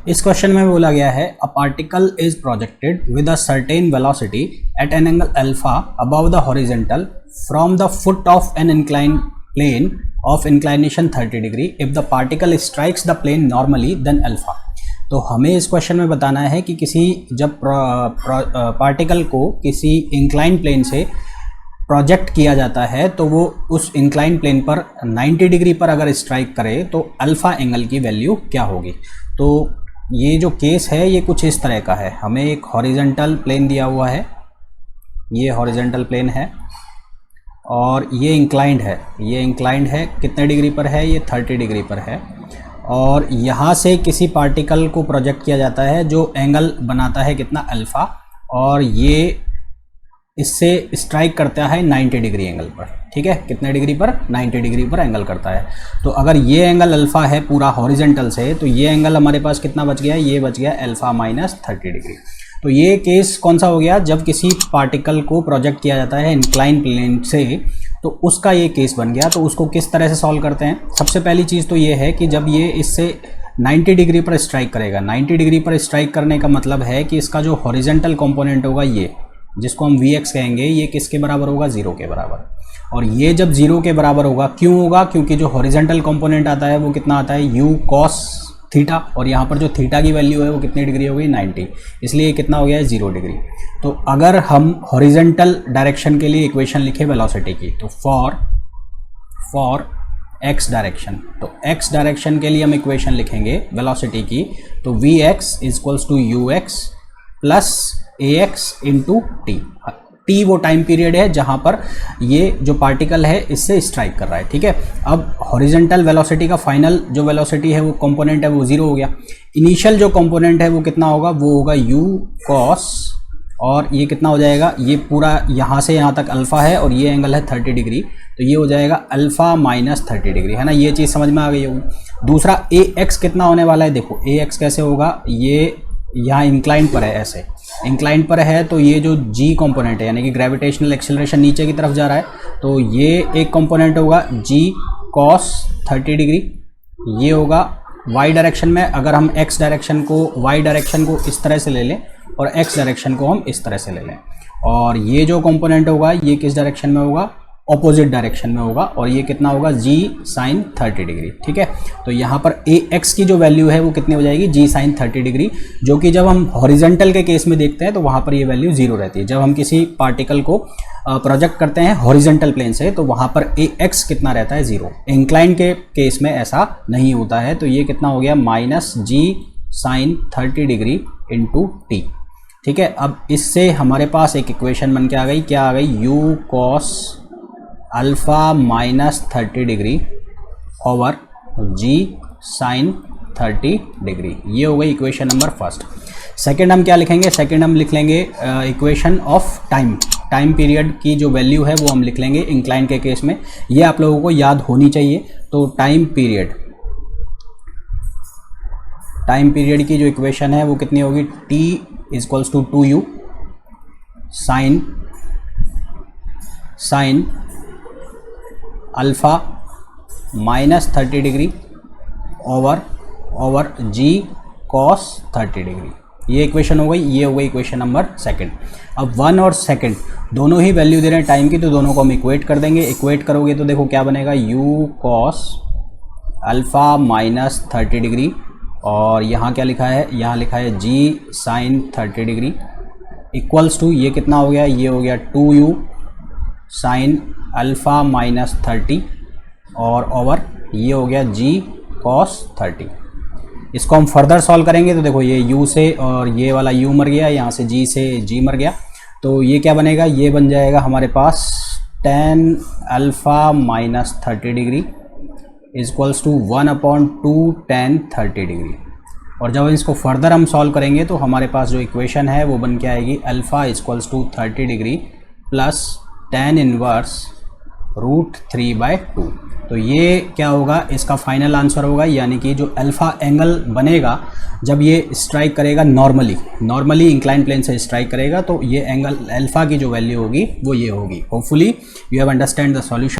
इस क्वेश्चन में बोला गया है a particle is projected with a certain velocity at an angle alpha above the horizontal from the foot of an incline plane of inclination 30 degree if the particle strikes the plane normally then alpha. तो हमें इस question में बताना है कि किसी जब particle को किसी इंक्लाइन प्लेन से प्रोजेक्ट किया जाता है तो वो उस इंक्लाइन प्लेन पर 90 डिग्री पर अगर स्ट्राइक करे तो अल्फा एंगल की वैल्यू क्या होगी। तो ये जो केस है ये कुछ इस तरह का है। हमें एक हॉरिजॉन्टल प्लेन दिया हुआ है, ये हॉरिजॉन्टल प्लेन है और ये इंक्लाइंड है। ये इंक्लाइंड है कितने डिग्री पर है, ये 30 डिग्री पर है और यहाँ से किसी पार्टिकल को प्रोजेक्ट किया जाता है जो एंगल बनाता है कितना, अल्फ़ा, और ये इससे स्ट्राइक करता है 90 डिग्री एंगल पर। ठीक है, कितने डिग्री पर, 90 डिग्री पर एंगल करता है। तो अगर ये एंगल अल्फ़ा है पूरा हॉरिजॉन्टल से, तो ये एंगल हमारे पास कितना बच गया, ये बच गया अल्फ़ा माइनस 30 डिग्री। तो ये केस कौन सा हो गया, जब किसी पार्टिकल को प्रोजेक्ट किया जाता है इंक्लाइन प्लेन से, तो उसका ये केस बन गया। तो उसको किस तरह से सॉल्व करते हैं। सबसे पहली चीज़ तो ये है कि जब ये इससे 90 डिग्री पर स्ट्राइक करेगा, 90 डिग्री पर स्ट्राइक करने का मतलब है कि इसका जो हॉरिजॉन्टल कंपोनेंट होगा, ये जिसको हम Vx कहेंगे, ये किसके बराबर होगा, 0 के बराबर। और ये जब 0 के बराबर होगा, क्यों होगा, क्योंकि जो हॉरिजॉन्टल कंपोनेंट आता है वो कितना आता है, u cos थीटा, और यहाँ पर जो थीटा की वैल्यू है वो कितनी डिग्री हो गई, 90, इसलिए कितना हो गया है, 0 डिग्री। तो अगर हम हॉरिजॉन्टल डायरेक्शन के लिए इक्वेशन लिखे वेलोसिटी की, तो फॉर x डायरेक्शन, तो x डायरेक्शन के लिए हम इक्वेशन लिखेंगे वेलोसिटी की, तो Vx equals to ux plus ax into T. T वो टाइम पीरियड है जहां पर ये जो पार्टिकल है इससे स्ट्राइक कर रहा है। ठीक है, अब हॉरिजॉन्टल वेलोसिटी का फाइनल जो वेलोसिटी है वो कंपोनेंट है वो 0 हो गया। इनिशियल जो कंपोनेंट है वो कितना होगा, वो होगा u cos, और ये कितना हो जाएगा, ये पूरा यहाँ से यहाँ तक अल्फ़ा है और ये एंगल है 30 डिग्री, तो ये हो जाएगा अल्फ़ा माइनस 30 डिग्री, है ना। ये चीज़ समझ में आ गई होगी। दूसरा ax कितना होने वाला है, देखो ax कैसे होगा, ये यहाँ इंक्लाइन पर है, ऐसे इंक्लाइन पर है, तो ये जो g कंपोनेंट है यानी कि ग्रेविटेशनल एक्सेलरेशन नीचे की तरफ जा रहा है, तो ये एक कंपोनेंट होगा g cos 30 डिग्री, ये होगा y डायरेक्शन में। अगर हम x डायरेक्शन को, y डायरेक्शन को इस तरह से ले लें और x डायरेक्शन को हम इस तरह से ले लें, और ये जो कंपोनेंट होगा ये किस डायरेक्शन में होगा, ऑपोजिट डायरेक्शन में होगा, और ये कितना होगा, g sin 30 डिग्री। ठीक है, तो यहाँ पर ax की जो वैल्यू है वो कितनी हो जाएगी, g sin 30 डिग्री, जो कि जब हम हॉरिजॉन्टल के केस में देखते हैं तो वहाँ पर ये वैल्यू 0 रहती है। जब हम किसी पार्टिकल को प्रोजेक्ट करते हैं हॉरिजॉन्टल प्लेन से, तो वहाँ पर ax कितना रहता है, 0। इंक्लाइन के केस में ऐसा नहीं होता है। तो ये कितना हो गया, minus g sin 30 degree into T. ठीक है, अब इससे हमारे पास एक इक्वेशन बन के आ गई, क्या आ गई, u cos alpha minus 30 degree over g sine 30 degree. ये हो गई इक्वेशन नंबर फर्स्ट। सेकंड हम क्या लिखेंगे, सेकंड हम लिख लेंगे इक्वेशन ऑफ टाइम पीरियड की जो वैल्यू है वो हम लिख लेंगे इंक्लाइन के केस में। ये आप लोगों को याद होनी चाहिए। तो टाइम पीरियड की जो इक्वेशन है वो कितनी होगी, t equals to 2u sine alpha minus 30 degree over g cos 30 degree. ये इक्वेशन हो गई, ये हो गई इक्वेशन नंबर सेकंड। अब 1 और सेकंड दोनों ही वैल्यू दे रहे हैं टाइम की, तो दोनों को हम इक्वेट कर देंगे। इक्वेट करोगे तो देखो क्या बनेगा, u cos alpha minus 30 degree, और यहाँ क्या लिखा है, यहाँ लिखा है g sin 30 degree equals to, ये कितना हो गया, ये हो गया 2u साइन अल्फ़ा माइनस 30, और ओवर ये हो गया g cos 30। इसको हम फर्दर सॉल्व करेंगे तो देखो ये u से, और ये वाला u मर गया, यहाँ से g से g मर गया, तो ये क्या बनेगा, ये बन जाएगा हमारे पास tan alpha minus 30 degree equals to 1/2 tan 30 degree. और जब इसको फर्दर हम सॉल्व करेंगे तो हमारे पास जो इक्वेशन है वो बन के आएगी alpha equals to 30 degree plus tan inverse √3/2। तो ये क्या होगा, इसका फाइनल आंसर होगा, यानी कि जो अल्फ़ा एंगल बनेगा जब ये स्ट्राइक करेगा नॉर्मली इंक्लाइन प्लेन से स्ट्राइक करेगा, तो ये एंगल अल्फ़ा की जो वैल्यू होगी वो ये होगी। Hopefully you have understand the solution.